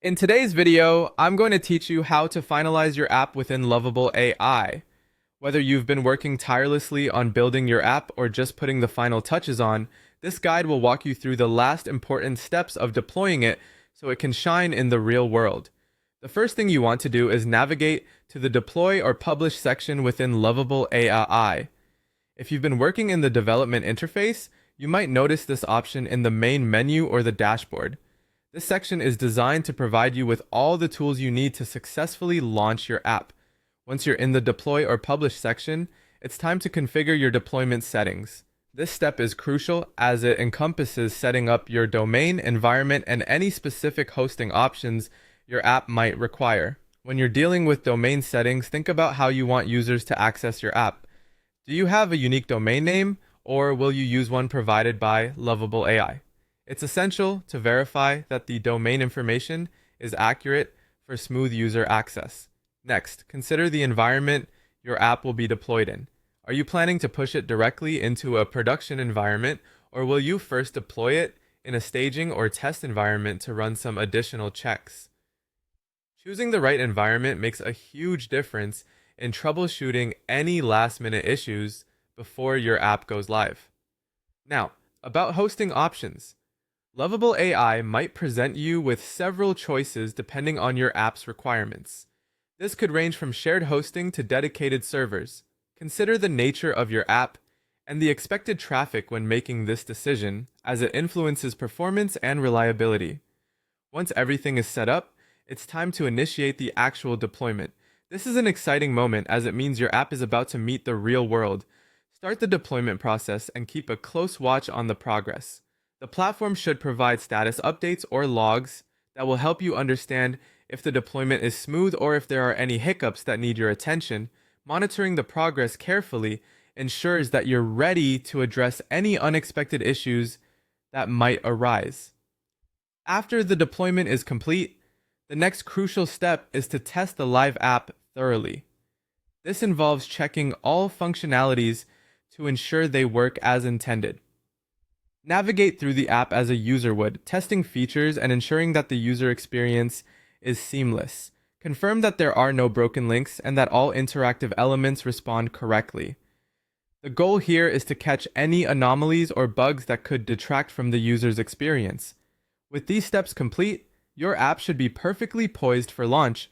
In today's video, I'm going to teach you how to finalize your app within Lovable AI. Whether you've been working tirelessly on building your app or just putting the final touches on, this guide will walk you through the last important steps of deploying it so it can shine in the real world. The first thing you want to do is navigate to the Deploy or Publish section within Lovable AI. If you've been working in the development interface, you might notice this option in the main menu or the dashboard. This section is designed to provide you with all the tools you need to successfully launch your app. Once you're in the Deploy or Publish section, it's time to configure your deployment settings. This step is crucial as it encompasses setting up your domain, environment, and any specific hosting options your app might require. When you're dealing with domain settings, think about how you want users to access your app. Do you have a unique domain name, or will you use one provided by Lovable AI? It's essential to verify that the domain information is accurate for smooth user access. Next, consider the environment your app will be deployed in. Are you planning to push it directly into a production environment, or will you first deploy it in a staging or test environment to run some additional checks? Choosing the right environment makes a huge difference in troubleshooting any last-minute issues before your app goes live. Now, about hosting options. Lovable AI might present you with several choices depending on your app's requirements. This could range from shared hosting to dedicated servers. Consider the nature of your app and the expected traffic when making this decision, as it influences performance and reliability. Once everything is set up, it's time to initiate the actual deployment. This is an exciting moment as it means your app is about to meet the real world. Start the deployment process and keep a close watch on the progress. The platform should provide status updates or logs that will help you understand if the deployment is smooth or if there are any hiccups that need your attention. Monitoring the progress carefully ensures that you're ready to address any unexpected issues that might arise. After the deployment is complete, the next crucial step is to test the live app thoroughly. This involves checking all functionalities to ensure they work as intended. Navigate through the app as a user would, testing features and ensuring that the user experience is seamless. Confirm that there are no broken links and that all interactive elements respond correctly. The goal here is to catch any anomalies or bugs that could detract from the user's experience. With these steps complete, your app should be perfectly poised for launch,